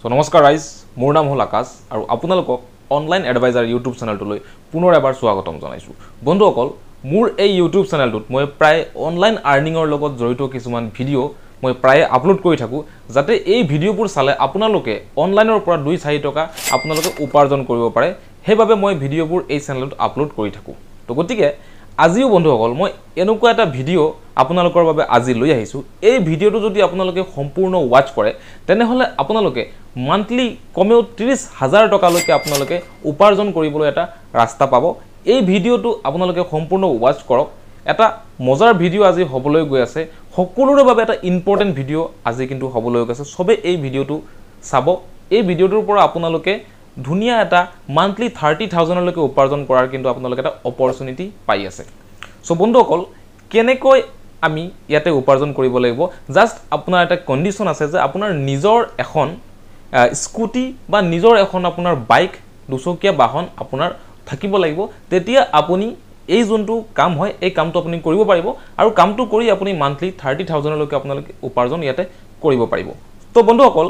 So নমস্কাৰ ৰাইজ মোৰ নাম হল আকাশ আৰু আপোনালোকক অনলাইন এডভাইজাৰ ইউটিউব চেনেলটোলৈ পুনৰ এবাৰ স্বাগতম জনাইছো বন্ধুসকল মোৰ এই ইউটিউব চেনেলটোত মই প্ৰায় অনলাইন আৰ্নিংৰ লগত জড়িত কিছুমান ভিডিও মই প্ৰায় আপলোড কৰি থাকো যাতে এই ভিডিওবোৰ চালে আপোনালোকে অনলাইনৰ পৰা 2-4 টকা আপোনালোকে উপাৰ্জন কৰিব পাৰে হেইভাবে মই ভিডিওবোৰ এই চেনেলত আপলোড কৰি থাকো তো গতিকে আজিও বন্ধুসকল মই এনেকুৱা এটা ভিডিও আপোনালোকৰ বাবে আজি লৈ আহিছো এই ভিডিওটো যদি আপোনালোকে সম্পূৰ্ণ ওয়াচ কৰে তেনেহলে আপোনালোকে মান্থলি কমেও 30,000 টকা লৈকে আপোনালোকে উপাৰ্জন কৰিবলৈ এটা ৰাস্তা পাব এই ভিডিওটো আপোনালোকে সম্পূৰ্ণ ওয়াচ কৰক এটা মজাৰ ভিডিও আজি হবলৈ গৈ আছে সকলোৰে বাবে এটা ইম্পৰ্টেন্ট ভিডিও আজি কিন্তু হবলৈ গৈ আছে সবে এই ভিডিওটো চাব এই ভিডিওটোৰ পৰা আপোনালোকে ধুনিয়া এটা মান্থলি 30,000 লৈকে উপাৰ্জন কৰাৰ কিন্তু আপোনালোকে এটা অপৰচুনিটি পাই আছে সো বন্ধুসকল কেনেকৈ আমি ইয়াতে উপাৰ্জন কৰিব লাগিব জাস্ট আপোনাৰ এটা কন্ডিশন আছে যে আপোনাৰ নিজৰ এখন স্কুটি বা নিজৰ এখন আপোনাৰ বাইক দুচকীয়া বাহন আপোনাৰ থাকিব লাগিব তেতিয়া আপুনি এই যোনটো কাম হয় এই কামটো আপুনি কৰিব পাৰিব আৰু কামটো কৰি আপুনি মান্থলি 30,000 লৈকে আপোনালোকে উপাৰ্জন ইয়াতে কৰিব পাৰিব তো বন্ধুসকল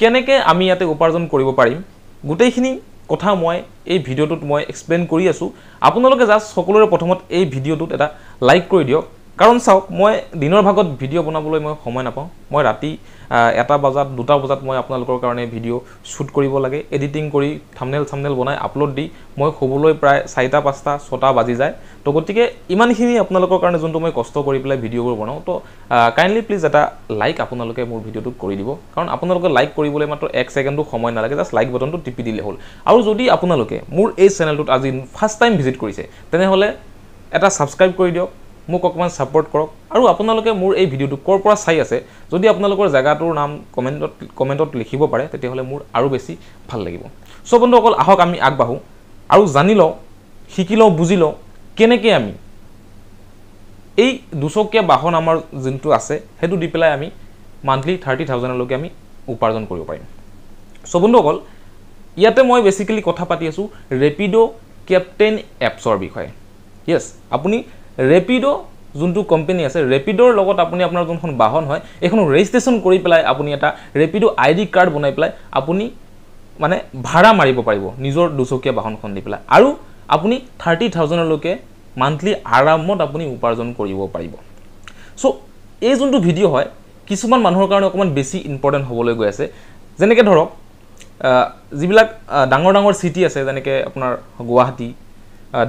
কেনেকৈ আমি ইয়াতে উপাৰ্জন কৰিব পাৰিম গুটেইখিনি কথা মই এই ভিডিওটোত মই এক্সপ্লেইন কৰি আছো আপোনালোকে জাস্ট সকলোৰে প্ৰথমত এই ভিডিওটোত এটা লাইক কৰি দিয়ক কাৰণ চাওক মই দিনৰ ভাগত ভিডিও বনাবলৈ মই সময় নাপাওঁ মই ৰাতি 1 বজাত 2 বজাত মই আপোনালোকৰ কাৰণে ভিডিও শুট কৰিব লাগে এডিটিং কৰি থাম্বনেল বনাই আপলোড দি মই খুবলৈ প্ৰায় 4টা 5টা 6টা বাজি যায় তো গতিকে ইমানখিনি আপোনালোকৰ কাৰণে যোনটো মই কষ্ট কৰি পেলাই ভিডিওবোৰ বনাও তো কাইন্ডলি প্লিজ এটা লাইক আপোনালোকে মোৰ ভিডিওটো কৰি দিব কাৰণ আপোনালোকে লাইক কৰিবলৈ মাত্ৰ 1 সেকেন্ডো সময় নালাগে জাস্ট লাইক বাটনটো টিপি দিলে হ'ল আৰু যদি আপোনালোকে মোৰ এই চেনেলটোত আজি ফাৰ্স্ট টাইম ভিজিট কৰিছে তেনেহলে এটা সাবস্ক্ৰাইব কৰি দিয়ক মোক অকমান সাপোৰ্ট কৰক আৰু আপোনালোকে মোৰ এই ভিডিওটো কৰ পৰা চাই আছে যদি আপোনালোকৰ জায়গাটোৰ নাম কমেন্টত লিখিব পাৰে তেতিয়াহলে মোৰ আৰু বেছি ভাল লাগিব সো বন্ধুসকল আহক আমি আগবাঢ়ো আৰু জানি লও শিকি লও বুজি লও কেনেকৈ আমি এই দুচকীয়া বাহন আমাৰ যোনটো আছে হেতু দি পেলাই আমি মান্থলি 30,000 লৈকে আমি উপাৰ্জন কৰিব পাৰিম সো বন্ধুসকল ইয়াতে মই বেসিক্যালি কথা পাতি আছো ৰেপিডো কেপ্টেইন এপছৰ বিষয়ে ইয়েস আপুনি ৰেপিডো যোনটো কোম্পানী আছে ৰেপিডোৰ লগত আপুনি আপোনাৰ যোনখন বাহন হয় এখন ৰেজিষ্ট্ৰেচন কৰি পেলাই আপুনি এটা ৰেপিডো আইডি কাৰ্ড বনাই পেলাই আপুনি মানে ভাড়া মাৰিব পাৰিব নিজৰ দুচকীয়া বাহনখন দি পেলাই আৰু আপুনি 30,000 লৈকে মান্থলি আৰামত আপুনি উপাৰ্জন কৰিব পাৰিব সো এই যোনটো ভিডিও হয় কিছুমান মানুহৰ কাৰণে অকমান বেছি ইম্পৰ্টেন্ট হ'বলৈ গৈ আছে যেনেকৈ ধৰক যিবিলাক ডাঙৰ সিটি আছে যেনেকৈ আপোনাৰ গুৱাহাটী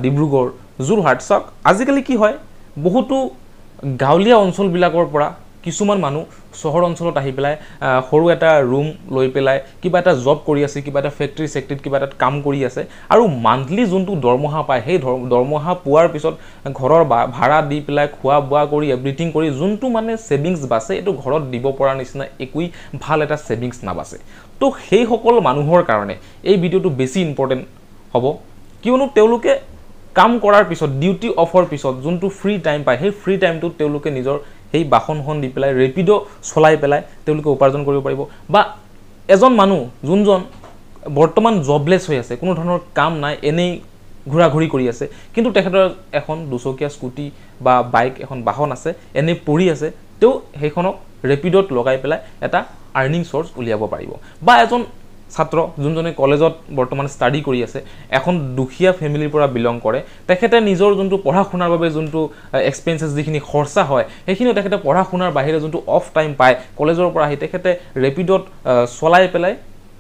ডিব্ৰুগড় যোৰহাট সক আজিকালি কি হয় বহুতো গাঁৱলীয়া অঞ্চল বিলাকৰ পৰা কিছুমান মানুহ চহৰ অঞ্চলত আহি পেলাই সৰু এটা ৰুম লৈ পেলাই কিবা এটা জব কৰি আছে কিবা এটা ফ্যাক্টৰী সেক্টৰীত কিবা এটা কাম কৰি আছে আৰু মান্থলি যোনটো দৰমহা পায় সেই দৰমহা পোৱাৰ পিছত ঘৰৰ ভাড়া দি পেলাই খোৱা বোৱা কৰি এভৰিথিং কৰি যোনটো মানে সেভিংস বাছে এটো ঘৰত দিব পৰা নিচিনা একোই ভাল এটা সেভিংস নাবাছে তো সেই সকল মানুহৰ কাৰণে এই ভিডিওটো বেছি ইম্পৰ্টেন্ট হ'ব কিয়নো তেওঁলোকে কাম কৰাৰ পিছত ডিউটি অফৰ পিছত যোনটো ফ্ৰী টাইম পায় সেই ফ্ৰী টাইমটো তেওঁলোকে নিজৰ এই বাহনখন দি পেলাই ৰেপিডো চলাই পেলাই তেওঁলোকে উপাৰ্জন কৰিব পাৰিব বা এজন মানুহ যোনজন বৰ্তমান জবলেছ হৈ আছে কোনো ধৰণৰ কাম নাই এনেই ঘুৰা-ঘুৰি কৰি আছে কিন্তু তেখেতৰ এখন দুচকীয়া স্কুটি বা বাইক এখন বাহন আছে এনে পৰি আছে তেও হেখনক ৰেপিডোত লগাই পেলাই এটা আৰ্নিং সোৰ্স উলিয়াব পাৰিব বা এজন ছাত্ৰ যোনজনে কলেজত বৰ্তমান ষ্টাডি কৰি আছে এখন দুখিয়া ফ্যামিলিৰ পৰা বিলং কৰে তেখেতে নিজৰ যোনটো পঢ়া শুনাৰ বাবে যোনটো এক্সপেন্সেস যিখিনি খৰচা হয় সেইখিনি তেখেতে পঢ়া শুনাৰ বাহিৰে যোনটো অফ টাইম পায় কলেজৰ পৰা আহি তেখেতে ৰেপিডোত চলাই পেলাই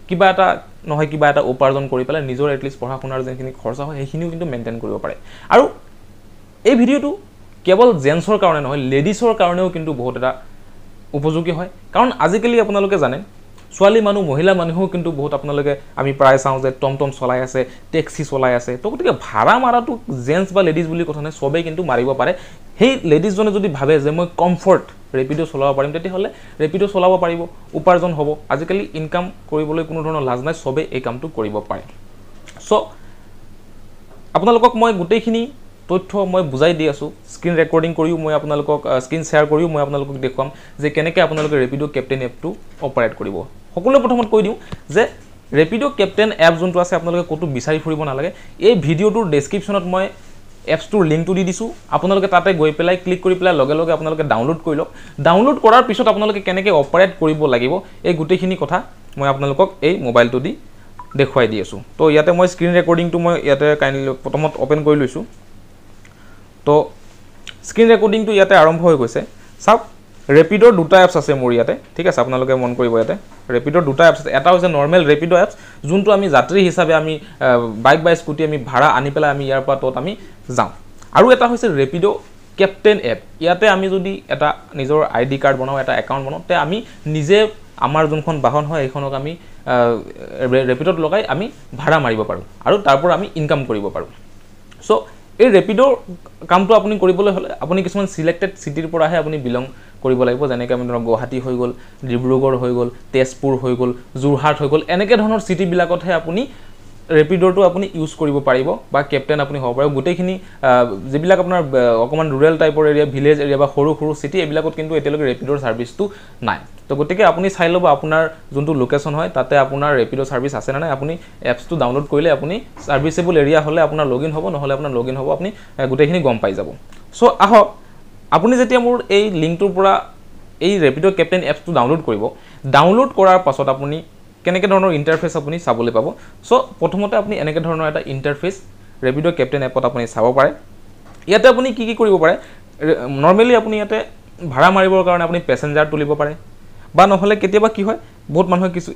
কিবা এটা নহয় কিবা এটা উপাৰ্জন কৰি পেলাই নিজৰ এটলিষ্ট পঢ়া শুনাৰ যিখিনি খৰচা হয় সেইখিনিও কিন্তু মেইনটেইন কৰিব পাৰে আৰু এই ভিডিওটো কেৱল জেন্সৰ কাৰণে নহয় লেডিছৰ কাৰণেও কিন্তু বহুত এটা উপযোগী হয় কাৰণ আজিকালি আপোনালোকে জানে ছোৱালী মানুহ মহিলা মানুহও কিন্তু বহুত আপোনালোকে আমি প্ৰায় চাওঁ যে টমটম চলাই আছে ট্যাক্সি চলাই আছে তো গতিকে ভাড়া মাৰাটো জেন্স বা লেডিজ বুলি কথা নাই সবেই কিন্তু মাৰিব পাৰে সেই লেডিজ জনে যদি ভাবে যে মই কমফৰ্ট ৰেপিডো চলাব পাৰিম তেতিয়াহলে ৰেপিডো চলাব পাৰিব উপাৰ্জন হ'ব আজিকালি ইনকাম কৰিবলৈ কোনো ধৰণৰ লাজ নাই সবে এই কামটো কৰিব পাৰে সো আপোনালোকক মই গুটেইখিনি তথ্য মই বুজাই দি আছো স্ক্ৰিন ৰেকৰ্ডিং কৰিও মই আপোনালোকক স্ক্ৰিন শেয়াৰ কৰিও মই আপোনালোকক দেখুৱাম যে কেনেকৈ আপোনালোকে ৰেপিডো কেপ্টেইন এপটো অপাৰেট কৰিব সকলোৰে প্ৰথমত কৈ দিও যে ৰেপিডো কেপ্টেইন এপ যোনটো আছে আপোনালোকে কতো বিচাৰি ফুৰিব নালাগে এই ভিডিওটোৰ ডেসক্ৰিপচনত মই এপছটোৰ লিংকটো দি দিছো আপোনালোকে তাতে গৈ পেলাই ক্লিক কৰি পেলাই লগে লগে আপোনালোকে ডাউনলোড কৰি লওক ডাউনলোড কৰাৰ পিছত আপোনালোকে কেনেকৈ অপাৰেট কৰিব লাগিব এই গুটেইখিনি কথা মই আপোনালোকক এই মোবাইলটো দি দেখুৱাই দি আছোঁ তো ইয়াতে মই স্ক্ৰীন ৰেকৰ্ডিংটো মই ইয়াতে কাইণ্ডলি প্ৰথমত অপেন কৰি লৈছোঁ তো স্ক্ৰীন ৰেকৰ্ডিংটো ইয়াতে আৰম্ভ হৈ গৈছে চাওক ৰেপিডৰ দুটা এপছ আছে মোৰ ইয়াতে ঠিক আছে আপোনালোকে মন কৰিব ইয়াতে ৰেপিডৰ দুটা এপছ আছে এটা হৈছে নৰ্মেল ৰেপিড এপছ যোনটো আমি যাত্ৰী হিচাপে আমি বাইক বা স্কুটি আমি ভাড়া আনি পেলাই আমি ইয়াৰ পৰা তত আমি যাওঁ আৰু এটা হৈছে ৰেপিড কেপ্টেইন এপ ইয়াতে আমি যদি এটা নিজৰ আইডি কাৰ্ড বনাওঁ এটা একাউণ্ট বনাওঁ তে আমি নিজে আমাৰ যোনখন বাহন হয় এইখনক আমি ৰেপিডত লগাই আমি ভাড়া মাৰিব পাৰোঁ আৰু তাৰ পৰা আমি ইনকাম কৰিব পাৰোঁ সো এই ৰেপিডৰ কামটো আপুনি কৰিবলৈ হ'লে আপুনি কিছুমান সিলেক্টেড সিটিৰ পৰাহে আপুনি বিলং কৰিব লাগিব যেনেকৈ আমি ধৰক গুৱাহাটী হৈ গ'ল ডিব্ৰুগড় হৈ গ'ল তেজপুৰ হৈ গ'ল যোৰহাট হৈ গ'ল এনেকৈ ধৰণৰ সিটিবিলাকতহে আপুনি ৰেপিডৰটো আপুনি ইউজ কৰিব পাৰিব বা কেপ্টেইন আপুনি হ'ব পাৰিব গোটেইখিনি যিবিলাক আপোনাৰ অকমান ৰুৰেল টাইপৰ এৰিয়া ভিলেজ এৰিয়া বা সৰু সৰু সিটি এইবিলাকত কিন্তু এতিয়ালৈকে ৰেপিডৰ সাৰ্ভিসটো নাই তো গতিকে আপুনি চাই ল'ব আপোনাৰ যোনটো লোকেশ্যন হয় তাতে আপোনাৰ ৰেপিডৰ সাৰ্ভিস আছে না নাই আপুনি এপছটো ডাউনলোড কৰিলে আপুনি সাৰ্ভিসেবল এৰিয়া হ'লে আপোনাৰ লগইন হ'ব নহ'লে আপোনাৰ লগইন হ'ব আপুনি গোটেইখিনি গম পাই যাব সো আহক আপুনি যেতিয়া মোৰ এই লিংকটোৰ পৰা এই ৰেপিডৰ কেপ্টেইন এপছটো ডাউনলোড কৰিব ডাউনলোড কৰাৰ পাছত আপুনি কেনেকৈ ধৰণৰ ইণ্টাৰফেচ আপুনি চাবলৈ পাব সো প্ৰথমতে আপুনি এনেকৈ ধৰণৰ এটা ইণ্টাৰফেচ ৰেপিডৰ কেপ্টেইন এপত আপুনি চাব পাৰে ইয়াতে আপুনি কি কি কৰিব পাৰে নৰ্মেলি আপুনি ইয়াতে ভাড়া মাৰিবৰ কাৰণে আপুনি পেছেঞ্জাৰ তুলিব পাৰে বা নহ'লে কেতিয়াবা কি হয় বহুত মানুহে কিছু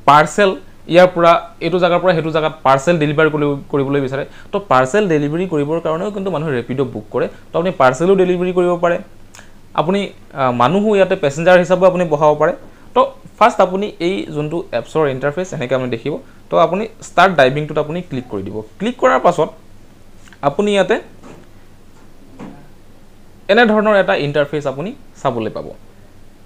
পাৰ্চেল ইয়াৰ পৰা এইটো জায়গাৰ পৰা হেতু জায়গাত পাৰ্চেল ডেলিভাৰি কৰিবলৈ বিচাৰে তো পাৰ্চেল ডেলিভাৰি কৰিবৰ কাৰণেও কিন্তু মানুহে ৰেপিড বুক কৰে তো আপুনি পাৰ্চেলো ডেলিভাৰি কৰিব পাৰে আপুনি মানুহো ইয়াতে পেছেঞ্জাৰ হিচাপে আপুনি বহাব পাৰে তো ফাৰ্স্ট আপুনি এই যোনটো এপছৰ ইণ্টাৰফেচ এনেকৈ আপুনি দেখিব তো আপুনি ষ্টাৰ্ট ডাইভিংটোত আপুনি ক্লিক কৰি দিব ক্লিক কৰাৰ পাছত আপুনি ইয়াতে এনে ধৰণৰ এটা ইণ্টাৰফেচ আপুনি চাবলৈ পাব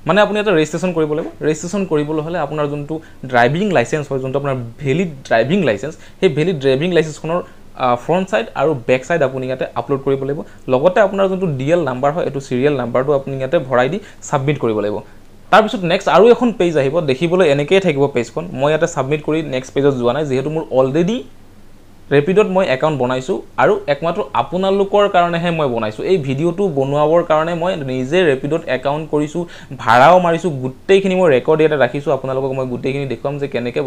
মানে আপুনি এটা ৰেজিষ্ট্ৰেশ্যন কৰিব লাগিব ৰেজিষ্ট্ৰেশ্যন কৰিবলৈ হ'লে আপোনাৰ যোনটো ড্ৰাইভিং লাইসেন্স হয় যোনটো আপোনাৰ ভেলিড ড্ৰাইভিং লাইসেন্স সেই ভেলিড ড্ৰাইভিং লাইসেন্সখনৰ ফ্ৰণ্ট সাইড আৰু বেক সাইড আপুনি ইয়াতে আপলোড কৰিব লাগিব লগতে আপোনাৰ যোনটো ডিএল নাম্বাৰ হয় এটো সিৰিয়েল নাম্বাৰটো আপুনি ইয়াতে ভৰাই দি সাবমিট কৰিব লাগিব তাৰ পিছত নেক্সট আৰু এখন পেজ আহিব দেখিবলৈ এনেকৈ থাকিব পেজখন মই ইয়াতে সাবমিট কৰি নেক্সট পেজত যোৱা নাই যেহেতু মোৰ অলৰেডি ৰেপিডত মই একাউণ্ট বনাইছোঁ আৰু একমাত্ৰ আপোনালোকৰ কাৰণেহে মই বনাইছোঁ এই ভিডিঅ'টো বনোৱাৰ কাৰণে মই নিজে ৰেপিডত একাউণ্ট কৰিছোঁ ভাড়াও মাৰিছোঁ গোটেইখিনি মই ৰেকৰ্ড ইয়াতে ৰাখিছোঁ আপোনালোকক মই গোটেইখিনি দেখুৱাম যে কেনেকৈ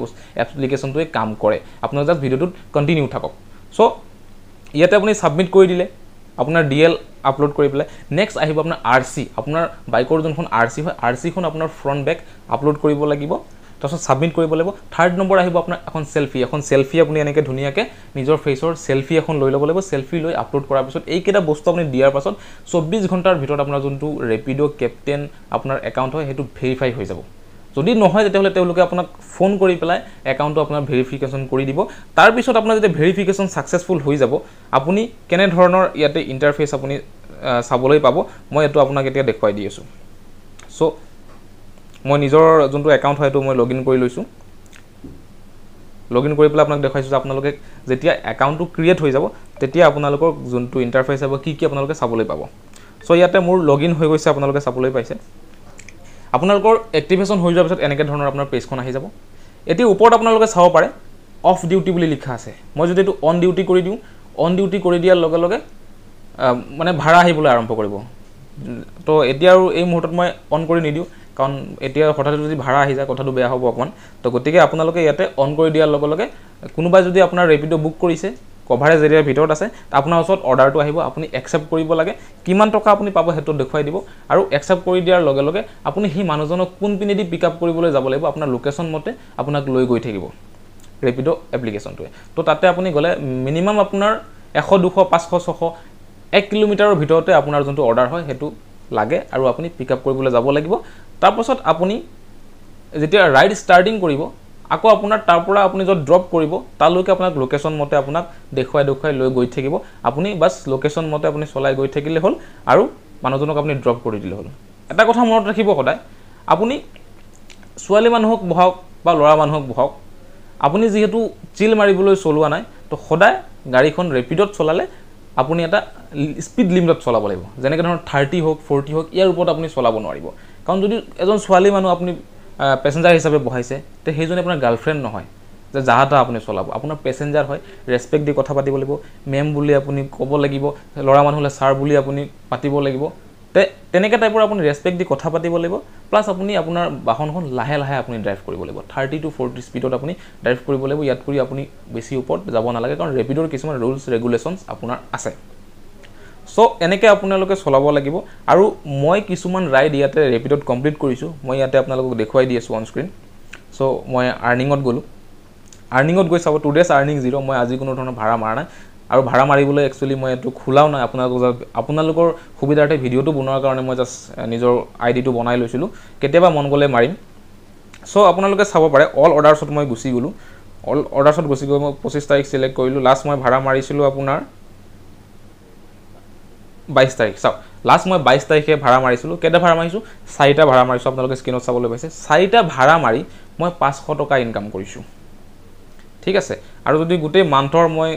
এপ্লিকেশ্যনটোৱে কাম কৰে আপোনালোকে জাষ্ট ভিডিঅ'টোত কণ্টিনিউ থাকক সো ইয়াতে আপুনি সাবমিট কৰি দিলে আপোনাৰ ডিএল আপলোড কৰি পেলাই নেক্সট আহিব আপোনাৰ আৰসি আপোনাৰ বাইকৰ যোনখন আৰসি হয় আৰসিখন আপোনাৰ ফ্ৰণ্ট বেক আপলোড কৰিব লাগিব তাৰপিছত সাবমিট কৰিব লাগিব থাৰ্ড নম্বৰ আহিব আপোনাৰ এখন সেলফি আপুনি এনেকৈ ধুনীয়াকৈ নিজৰ ফেচৰ সেলফি এখন লৈ ল'ব লাগিব সেলফি লৈ আপলোড কৰাৰ পিছত এইকেইটা বস্তু আপুনি দিয়াৰ পাছত 24 ঘণ্টাৰ ভিতৰত আপোনাৰ যোনটো ৰেপিড কেপ্টেইন আপোনাৰ একাউণ্ট হয় সেইটো ভেৰিফাই হৈ যাব যদি নহয় তেতিয়াহ'লে তেওঁলোকে আপোনাক ফোন কৰি পেলাই একাউণ্টটো আপোনাৰ ভেৰিফিকেশ্যন কৰি দিব তাৰ পিছত আপোনাৰ যেতিয়া ভেৰিফিকেশ্যন সাকসেসফুল হৈ যাব আপুনি কেনে ধৰণৰ ইয়াতে ইণ্টাৰফেচ আপুনি চাবলৈ পাব মই এটো আপোনাক এতিয়া দেখুৱাই দি আছোঁ সো মই নিজৰ যোনটো একাউণ্ট হয় এটো মই লগইন কৰি লৈছোঁ লগইন কৰি পেলাই আপোনাক দেখাইছোঁ যে আপোনালোকে যেতিয়া একাউণ্টটো ক্ৰিয়েট হৈ যাব তেতিয়া আপোনালোকৰ যোনটো ইণ্টাৰফেচ হ'ব কি আপোনালোকে চাবলৈ পাব সো ইয়াতে মোৰ লগইন হৈ গৈছে আপোনালোকে চাবলৈ পাইছে আপোনালোকৰ এক্টিভেশ্যন হৈ যোৱাৰ পিছত এনেকৈ ধৰণৰ আপোনাৰ পেজখন আহি যাব এতিয়া ওপৰত আপোনালোকে চাব পাৰে অফ ডিউটি বুলি লিখা আছে মই যদি এটো অন ডিউটি কৰি দিওঁ অন ডিউটি কৰি দিয়াৰ লগে লগে মানে ভাড়া আহিবলৈ আৰম্ভ কৰিব তো এতিয়া আৰু এই মুহূৰ্তত মই অন কৰি নিদিওঁ কাৰণ এতিয়া হঠাতে যদি ভাড়া আহি যায় কথাটো বেয়া হ'ব অকমান তো গতিকে আপোনালোকে ইয়াতে অন কৰি দিয়াৰ লগে লগে কোনোবাই যদি আপোনাৰ ৰেপিড বুক কৰিছে কভাৰেজ এৰিয়াৰ ভিতৰত আছে আপোনাৰ ওচৰত অৰ্ডাৰটো আহিব আপুনি একসেপ্ট কৰিব লাগে কিমান টকা আপুনি পাব হেতু দেখুৱাই দিব আৰু একসেপ্ট কৰি দিয়াৰ লগে লগে আপুনি সেই মানুহজনক কোন পিনেদি পিক আপ কৰিবলৈ যাব লাগিব আপোনাৰ লোকেশ্যন মতে আপোনাক লৈ গৈ থাকিব ৰেপিড এপ্লিকেশ্যনটোৱে তো তাতে আপুনি গ'লে মিনিমাম আপোনাৰ 100 200 500 600 1 কিলোমিটাৰৰ ভিতৰতে আপোনাৰ যোনটো অৰ্ডাৰ হয় হেতু লাগে আৰু আপুনি পিক আপ কৰিবলৈ যাব লাগিব তাৰ পাছত আপুনি যেতিয়া ৰাইড ষ্টাৰ্টিং কৰিব আকৌ আপোনাৰ তাৰ পৰা আপুনি যত ড্ৰপ কৰিব তালৈকে আপোনাক লোকেশ্যন মতে আপোনাক দেখুৱাই লৈ গৈ থাকিব আপুনি বাস লোকেশ্যন মতে আপুনি চলাই গৈ থাকিলে হ'ল আৰু মানুহজনক আপুনি ড্ৰপ কৰি দিলে হ'ল এটা কথা মনত ৰাখিব সদায় আপুনি ছোৱালী মানুহক বহাওক বা ল'ৰা মানুহক বহাওক আপুনি যেহেতু চিল মাৰিবলৈ চলোৱা নাই তো সদায় গাড়ীখন ৰেপিডত চলালে আপুনি এটা স্পিড লিমিটত চলাব লাগিব যেনেকৈ ধৰণৰ 30 হোক 40 হোক ইয়াৰ ওপৰত আপুনি চলাব নোৱাৰিব কাৰণ যদি এজন ছোৱালী মানুহ আপুনি পেছেঞ্জাৰ হিচাপে বহাইছে তে সেইজনে আপোনাৰ গাৰ্লফ্ৰেণ্ড নহয় যে জাহাতা আপুনি চলাব আপোনাৰ পেছেঞ্জাৰ হয় ৰেসপেক্ট দি কথা পাতিব লাগিব মেম বুলি আপুনি ক'ব লাগিব ল'ৰা মানুহ হ'লে ছাৰ বুলি আপুনি পাতিব লাগিব তেনেকৈ টাইপৰ আপুনি ৰেছপেক্ট দি কথা পাতিব লাগিব প্লাছ আপুনি আপোনাৰ বাহনখন লাহে লাহে আপুনি ড্ৰাইভ কৰিব লাগিব 30 to 40 স্পীডত আপুনি ড্ৰাইভ কৰিব লাগিব ইয়াত কৰি আপুনি বেছি ওপৰত যাব নালাগে কাৰণ ৰেপিডৰ কিছুমান ৰুলছ ৰেগুলেশ্যনছ আপোনাৰ আছে সো এনেকৈ আপোনালোকে চলাব লাগিব আৰু মই কিছুমান ৰাইড ইয়াতে ৰেপিডত কমপ্লিট কৰিছোঁ মই ইয়াতে আপোনালোকক দেখুৱাই দি আছোঁ অন স্ক্ৰীন সো মই আৰ্নিঙত গ'লোঁ আৰ্নিঙত গৈ চাব 2 days আৰ্নিং 0 মই আজি কোনো ধৰণৰ ভাড়া মাৰা নাই আৰু ভাড়া মাৰিবলৈ একচুৱেলি মই এইটো খোলাও নাই আপোনালোকৰ সুবিধাৰ্থে ভিডিঅ'টো বনোৱাৰ কাৰণে মই জাষ্ট নিজৰ আইডিটো বনাই লৈছিলোঁ কেতিয়াবা মন গ'লে মাৰিম সো আপোনালোকে চাব পাৰে অল অৰ্ডাৰ্ছত মই গুচি গ'লোঁ অল অৰ্ডাৰ্ছত গুচি গৈ মই 25 তাৰিখ চিলেক্ট কৰিলোঁ লাষ্ট মই ভাড়া মাৰিছিলোঁ আপোনাৰ 22 তাৰিখ চাওক লাষ্ট মই 22 তাৰিখে ভাড়া মাৰিছিলোঁ কেইটা ভাড়া মাৰিছোঁ 4টা ভাড়া মাৰিছোঁ আপোনালোকে স্ক্ৰীনত চাবলৈ পাইছে 4টা ভাড়া মাৰি মই 500 টকা ইনকাম কৰিছোঁ ঠিক আছে আৰু যদি গোটেই মান্থৰ মই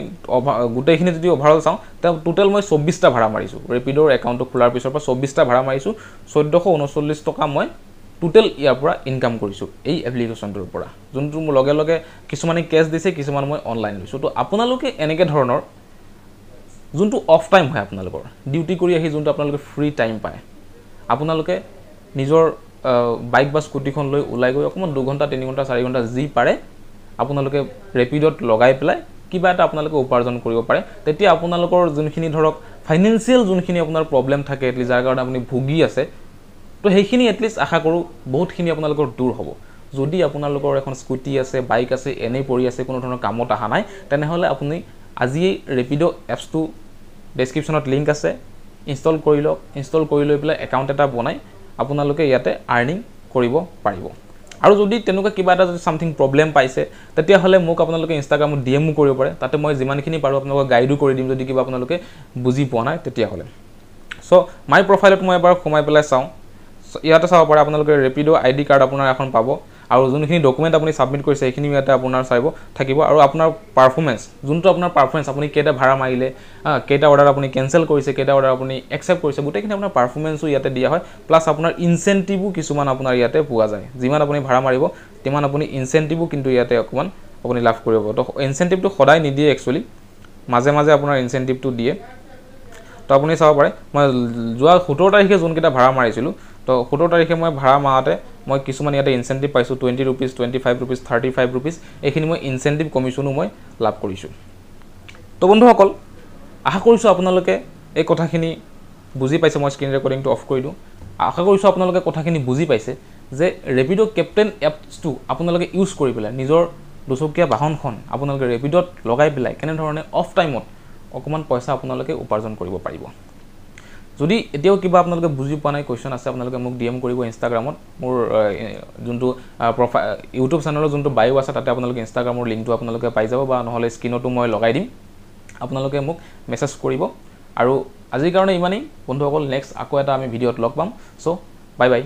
গোটেইখিনি যদি ওভাৰঅল চাওঁ তে টোটাল মই 24টা ভাড়া মাৰিছোঁ ৰেপিডৰ একাউণ্টটো খোলাৰ পিছৰ পৰা 24টা ভাড়া মাৰিছোঁ 1439 টকা মই টোটেল ইয়াৰ পৰা ইনকাম কৰিছোঁ এই এপ্লিকেশ্যনটোৰ পৰা যোনটো মোৰ লগে লগে কিছুমানে কেছ দিছে কিছুমান মই অনলাইন লৈছোঁ তো আপোনালোকে এনেকৈ ধৰণৰ যোনটো অফ টাইম হয় আপোনালোকৰ ডিউটি কৰি আহি যোনটো আপোনালোকে ফ্ৰী টাইম পায় আপোনালোকে নিজৰ বাইক বা স্কুটিখন লৈ ওলাই গৈ অকণমান 2 ঘণ্টা 3 ঘণ্টা 4 ঘণ্টা যি পাৰে আপোনালোকে ৰেপিডত লগাই পেলাই কিবা এটা আপোনালোকে উপাৰ্জন কৰিব পাৰে তেতিয়া আপোনালোকৰ যোনখিনি ধৰক ফাইনেন্সিয়েল যোনখিনি আপোনাৰ প্ৰব্লেম থাকে এটলিষ্ট যাৰ কাৰণে আপুনি ভুগি আছে তো সেইখিনি এটলিষ্ট আশা কৰোঁ বহুতখিনি আপোনালোকৰ দূৰ হ'ব যদি আপোনালোকৰ এখন স্কুটি আছে বাইক আছে এনেই পৰি আছে কোনো ধৰণৰ কামত অহা নাই তেনেহ'লে আপুনি আজিয়েই ৰেপিড' এপছটো ডেছক্ৰিপশ্যনত লিংক আছে ইনষ্টল কৰি লওক ইনষ্টল কৰি লৈ পেলাই একাউণ্ট এটা বনাই আপোনালোকে ইয়াতে আৰ্নিং কৰিব পাৰিব আৰু যদি তেনেকুৱা কিবা এটা যদি সামথিং প্ৰব্লেম পাইছে তেতিয়াহ'লে মোক আপোনালোকে ইনষ্টাগ্ৰামত ডিএমও কৰিব পাৰে তাতে মই যিমানখিনি পাৰোঁ আপোনালোকক গাইডো কৰি দিম যদি কিবা আপোনালোকে বুজি পোৱা নাই তেতিয়াহ'লে সো মাই প্ৰফাইলত মই এবাৰ সোমাই পেলাই চাওঁ ইয়াতে চাব পাৰে আপোনালোকে ৰেপিড' আইডি কাৰ্ড আপোনাৰ এখন পাব আৰু যোনখিনি ডকুমেণ্ট আপুনি ছাবমিট কৰিছে সেইখিনি ইয়াতে আপোনাৰ চাইব থাকিব আৰু আপোনাৰ পাৰফৰ্মেঞ্চ যোনটো আপোনাৰ পাৰফৰ্মেঞ্চ আপুনি কেইটা ভাড়া মাৰিলে কেইটা অৰ্ডাৰ আপুনি কেঞ্চেল কৰিছে কেইটা অৰ্ডাৰ আপুনি একচেপ্ট কৰিছে গোটেইখিনি আপোনাৰ পাৰফৰ্মেঞ্চো ইয়াতে দিয়া হয় প্লাছ আপোনাৰ ইনচেণ্টিভো কিছুমান আপোনাৰ ইয়াতে পোৱা যায় যিমান আপুনি ভাড়া মাৰিব তিমান আপুনি ইনচেণ্টিভো কিন্তু ইয়াতে অকণমান আপুনি লাভ কৰিব তো ইনচেণ্টিভটো সদায় নিদিয়ে একচুৱেলি মাজে মাজে আপোনাৰ ইনচেণ্টিভটো দিয়ে তো আপুনি চাব পাৰে মই যোৱা 17 তাৰিখে যোনকেইটা ভাড়া মাৰিছিলোঁ তো 17 তাৰিখে মই ভাড়া মাৰোঁতে মই কিছুমান ইয়াতে ইনচেণ্টিভ পাইছোঁ 20 rupees 25 rupees 35 rupees এইখিনি মই ইনচেণ্টিভ কমিশ্যনো মই লাভ কৰিছোঁ তো বন্ধুসকল আশা কৰিছোঁ আপোনালোকে এই কথাখিনি বুজি পাইছে মই স্ক্ৰীন ৰেকৰ্ডিংটো অফ কৰি দিওঁ আশা কৰিছোঁ আপোনালোকে কথাখিনি বুজি পাইছে যে ৰেপিড' কেপ্টেইন এপছটো আপোনালোকে ইউজ কৰি পেলাই নিজৰ দুচকীয়া বাহনখন আপোনালোকে ৰেপিডত লগাই পেলাই কেনেধৰণে অফ টাইমত অকণমান পইচা আপোনালোকে উপাৰ্জন কৰিব পাৰিব যদি এতিয়াও কিবা আপোনালোকে বুজি পোৱা নাই কোৱেশ্চন আছে আপোনালোকে মোক ডিএম কৰিব ইনষ্টাগ্ৰামত মোৰ যোনটো প্ৰফাইল ইউটিউব চেনেলৰ যোনটো বায়ো আছে তাতে আপোনালোকে ইনষ্টাগ্ৰামৰ লিংকটো আপোনালোকে পাই যাব বা নহ'লে স্ক্ৰীনতো মই লগাই দিম আপোনালোকে মোক মেছেজ কৰিব আৰু আজিৰ কাৰণে ইমানেই বন্ধুসকল নেক্সট আকৌ এটা আমি ভিডিঅ'ত লগ পাম চ' বাই বাই